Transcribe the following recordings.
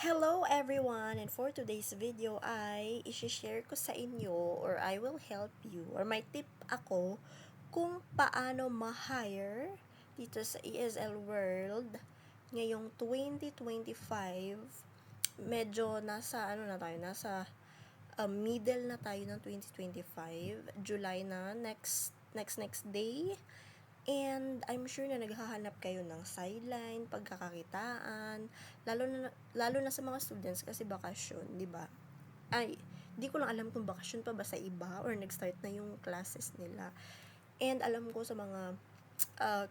Hello everyone, and for today's video ay i-share ko sa inyo or I will help you or may tip ako kung paano ma-hire dito sa ESL World ngayong 2025. Medyo nasa middle na tayo ng 2025, July na, next day. And I'm sure na naghahanap kayo ng sideline, pagkakakitaan, lalo na sa mga students kasi bakasyon, 'di ba? Ay, di ko lang alam kung bakasyon pa ba sa iba or nag-start na yung classes nila. And alam ko sa mga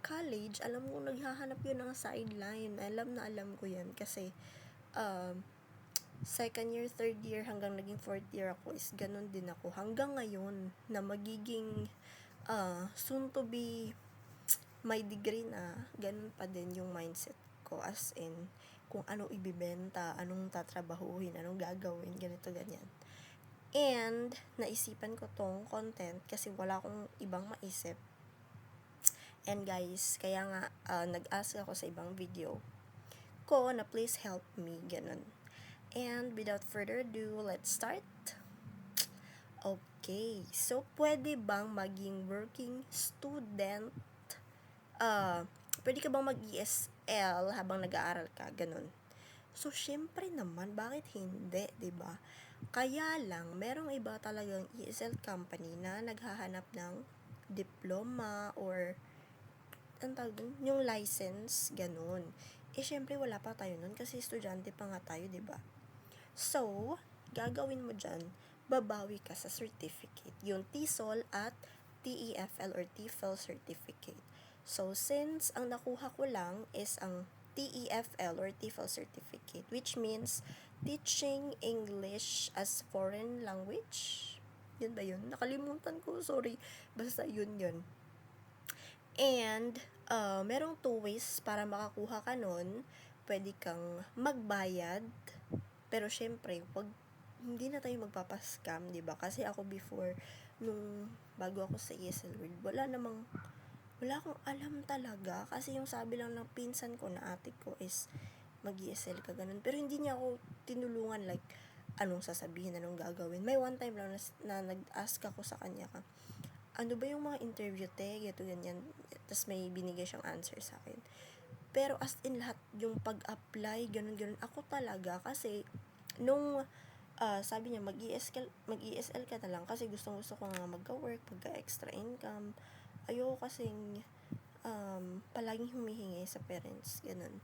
college, alam ko naghahanap yun ng sideline. Alam na alam ko yan kasi uh, second year, third year hanggang naging fourth year ako is ganun din ako. Hanggang ngayon na magiging soon to be may degree na, ganun pa din yung mindset ko, as in, kung ano ibibenta, anong tatrabahuhin, anong gagawin, ganito, ganyan. And, naisipan ko tong content kasi wala akong ibang maisip. And guys, kaya nga, nag-ask ako sa ibang video ko na please help me, ganun. And, without further ado, let's start. Okay, so pwede bang maging working student pwede ka bang mag-ESL habang nag-aaral ka, ganun. So, syempre naman, bakit hindi, 'di ba? Kaya lang, merong iba talagang ESL company na naghahanap ng diploma or yung license, ganun. Syempre, wala pa tayo nun kasi estudyante pa nga tayo, 'di ba? So, gagawin mo dyan, babawi ka sa certificate. Yung TESOL at TEFL or TEFL certificate. So, since ang nakuha ko lang is ang TEFL or TEFL certificate, which means Teaching English as Foreign Language. Yun ba yun? Nakalimutan ko, sorry. Basta yun. And, merong two ways para makakuha ka nun. Pwede kang magbayad, pero syempre, hindi na tayo magpapascam, 'di ba? Kasi ako before, bago ako sa ESL World, wala akong alam talaga. Kasi yung sabi lang ng pinsan ko na ate ko is, mag-ESL ka, ganun. Pero hindi niya ako tinulungan, like, anong sasabihin, anong gagawin. May one time lang na nag-ask ako sa kanya ano ba yung mga interview, gato, ganyan. Tapos may binigay siyang answer sa akin. Pero as in lahat, yung pag-apply, ganun. Ako talaga, kasi, nung sabi niya, mag-ESL ka na lang kasi gustong-gusto ko nga magka-work, pagka-extra income. Ayoko kasing palaging humihingi sa parents, ganun.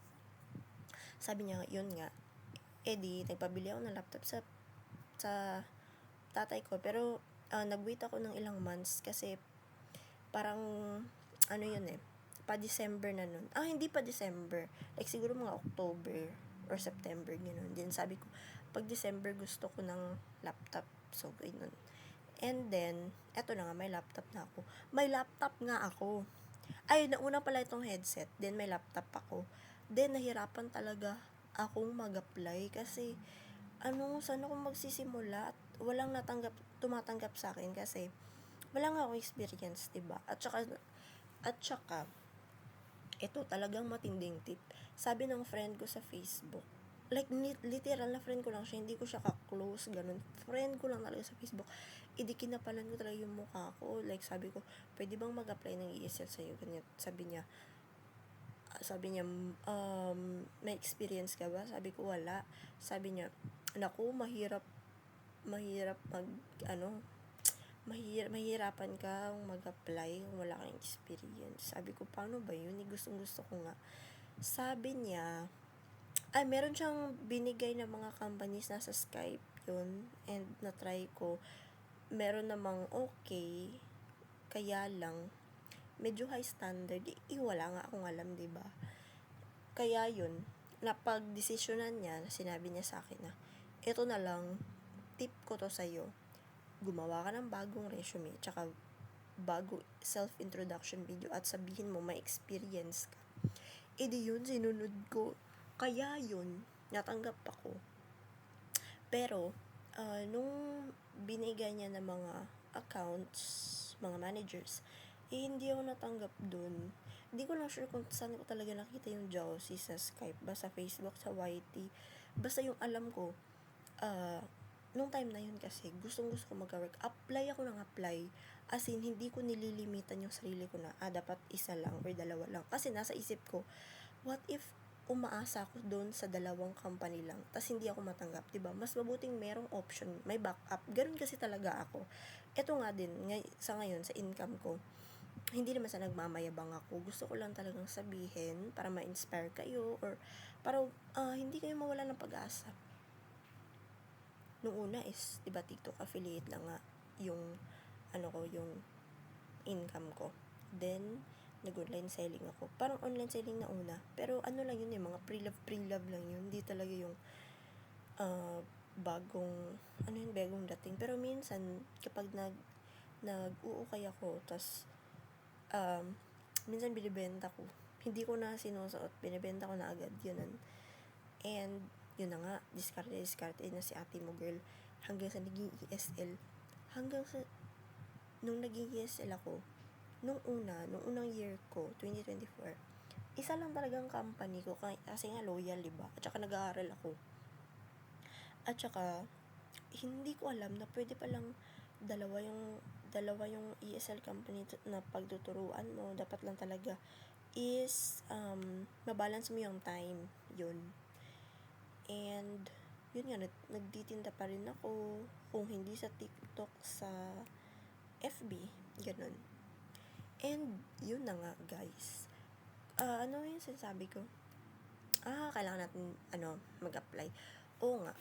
Sabi niya, yun nga, nagpabili ako ng laptop sa tatay ko, pero nag-wait ako ng ilang months kasi parang, pa-December na nun. Hindi pa December. Like, siguro mga October or September, gano'n. Then, sabi ko, pag December, gusto ko ng laptop. So, gano'n. And then, eto na nga, may laptop na ako. May laptop nga ako. Nauna pala itong headset. Then, may laptop ako. Then, nahirapan talaga akong mag-apply kasi, saan ako magsisimula at walang tumatanggap sa akin kasi, wala nga akong experience, diba? At saka, ito talagang matinding tip. Sabi ng friend ko sa Facebook, like, literal na friend ko lang siya, hindi ko siya ka-close, ganun. Friend ko lang talaga sa Facebook. Kinapalan ko talaga yung mukha ko. Like, sabi ko, pwede bang mag-apply ng ESL sa'yo? Ganyan. Sabi niya, may experience ka ba? Sabi ko, wala. Sabi niya, naku, mahirap mahirapan kang mag-apply kung wala kang experience. Sabi ko, paano ba yun? Gustong-gusto ko nga. Sabi niya, meron siyang binigay na mga companies na sa Skype yun, and na-try ko. Meron namang okay, kaya lang, medyo high standard. Wala nga akong alam, diba? Kaya yun, napag-desisyonan niya, sinabi niya sa akin na, eto na lang, tip ko to sa'yo, gumawa ka ng bagong resume, tsaka bago self-introduction video at sabihin mo may experience ka. Yun, sinunod ko. Kaya yun, natanggap ako. Pero, nung binigay niya ng mga accounts, mga managers, hindi ako natanggap dun. Hindi ko lang sure kung saan ko talaga nakita yung Josie sa Skype ba, sa Facebook, sa YT. Basta yung alam ko, nung time na yun kasi, gustong-gusto ko mag-work. Apply ako ng apply. As in, hindi ko nililimitan yung sarili ko na, dapat isa lang or dalawa lang. Kasi nasa isip ko, what if umaasa ako doon sa dalawang company lang, tas hindi ako matanggap, 'di ba? Mas mabuting merong option, may backup. Ganun kasi talaga ako. Ito nga din, sa ngayon, sa income ko, hindi naman sa nagmamayabang ako. Gusto ko lang talagang sabihin para ma-inspire kayo or para hindi kayo mawala ng pag-asa. Nung una is, 'di ba, TikTok affiliate lang nga yung yung income ko. Then nag-online selling ako. Parang online selling na una. Pero lang yun mga pre-love lang yun. Hindi talaga yung bagong dating. Pero minsan kapag nag-uukay ako, tas minsan binibenta ko. Hindi ko na sinusuot, binibenta ko na agad, yun. And yun na nga, diskarte na si ate mo, girl. Hanggang sa naging ESL. Hanggang sa nung naging ESL ako, nung unang year ko, 2024, isa lang talagang company ko kasi nga loyal, diba? At saka nag-aaral ako. At saka, hindi ko alam na pwede palang dalawa yung ESL company na pagtuturuan mo. Dapat lang talaga is mabalance mo yung time, yun. And yun nga, nagtitinda pa rin ako, kung hindi sa TikTok, sa FB, ganun. And yun na nga, guys. Ano yung sinasabi ko? Kailangan natin mag-apply. Oo nga.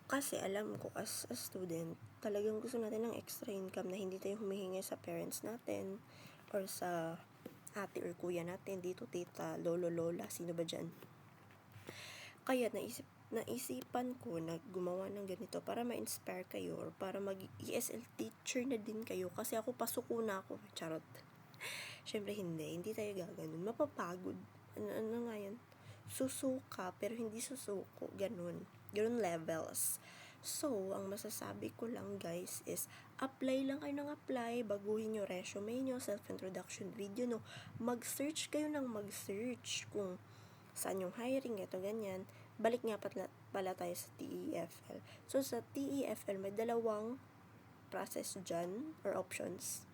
Kasi alam ko as a student, talagang gusto natin ng extra income na hindi tayo humihingi sa parents natin or sa ate or kuya natin, dito tita, lolo, lola, sino ba dyan. Kaya naisipan ko na gumawa ng ganito para ma-inspire kayo or para mag-ESL teacher na din kayo, kasi ako pasuko na ako, charot. Syempre hindi tayo gaganon, mapapagod. Ano nga yan? Susuka pero hindi susuko, ganun levels. So, ang masasabi ko lang, guys, is apply lang kayo ng apply, baguhin yung resume nyo, self-introduction video, no? Mag-search kayo ng mag-search kung saan yung hiring, ito, ganyan. Balik nga pala tayo sa TEFL. So, sa TEFL, may dalawang process dyan, or options.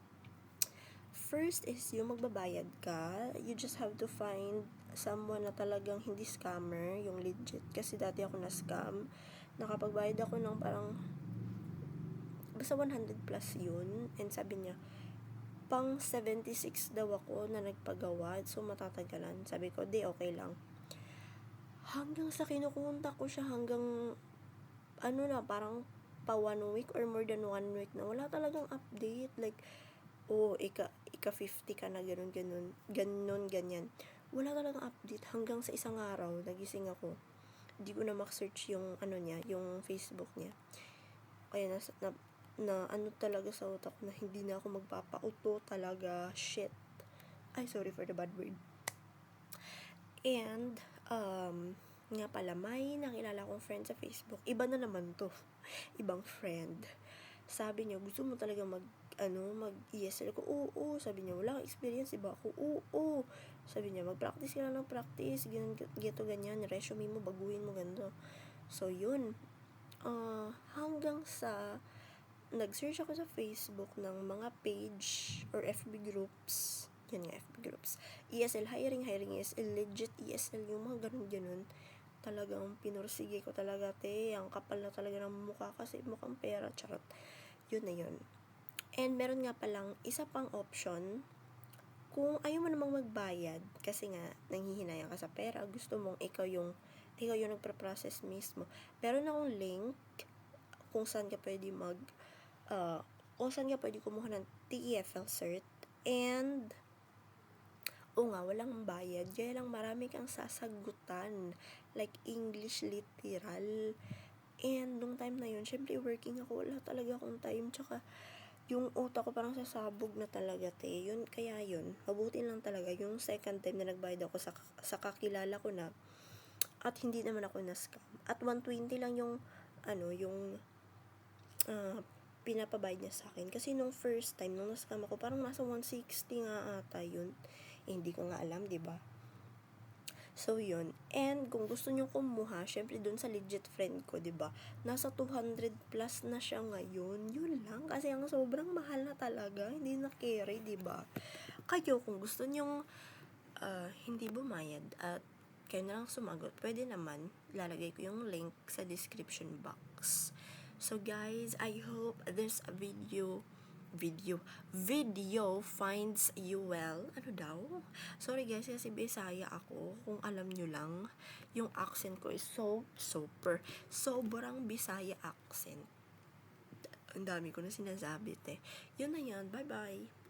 First is yung magbabayad ka. You just have to find someone na talagang hindi scammer, yung legit. Kasi dati ako na-scam. Nakapagbayad ako ng parang basta 100 plus yun. And sabi niya, pang 76 daw ako na nagpagawa. So, matatagalan. Sabi ko, okay lang. Hanggang sa kinukunta ko siya hanggang parang pa 1 week or more than 1 week na wala talagang update. Like, ika 50 ka na, ganyan. Wala talagang update hanggang sa isang araw, nagising ako. Hindi ko na search yung yung Facebook niya. Kaya na talaga sa utak na hindi na ako magpapauto talaga, shit. Ay, sorry for the bad word. And, nga pala, may nakilala akong friend sa Facebook. Iba na naman to. Ibang friend. Sabi niya, gusto mo talaga mag-ESL ko? Oo. Sabi niya, wala kang experience, diba ako? Oo. Sabi niya, mag-practice ka lang ng practice, ganyan, resume mo, baguhin mo, ganito. So, yun. Hanggang sa nag-search ako sa Facebook ng mga page or FB groups. Yan nga, FB groups. ESL hiring ESL, legit ESL, yung mga ganun. Talagang pinursige ko talaga, ang kapal na talaga ng mukha kasi mukhang pera, charot. Yun na yun. And meron nga palang isa pang option, kung ayaw mo namang magbayad kasi nga nanghihinayang ka sa pera, gusto mong ikaw yung nagpa-process mismo. Meron akong link kung saan ka pwede kumuha ng TEFL cert, and walang bayad, kaya lang marami kang sasagutan, like English literal. And nung time na yun, syempre working ako, wala talaga akong time, tsaka yung utak ko parang sasabog na talaga, yun, kaya yun, mabuti lang talaga yung second time na nagbayad ako sa kakilala ko na, at hindi naman ako na-scam, at 120 lang yung pinapabayad niya sa akin, kasi nung first time, nung na-scam ako, parang nasa 160 nga ata yun, hindi ko nga alam, diba? So, yun. And, kung gusto nyo kumuha, syempre dun sa legit friend ko, 'di ba nasa 200 plus na siya ngayon. Yun lang. Kasi ang sobrang mahal na talaga. Hindi na carry, 'di ba Kayo, kung gusto nyong hindi bumayad at kayo na lang sumagot, pwede naman. Lalagay ko yung link sa description box. So, guys, I hope this video finds you well. Ano daw? Sorry guys, kasi Bisaya ako. Kung alam nyo lang, yung accent ko is sobrang Bisaya accent. Ang dami ko na sinasabi, te. Yun na yan. Bye-bye.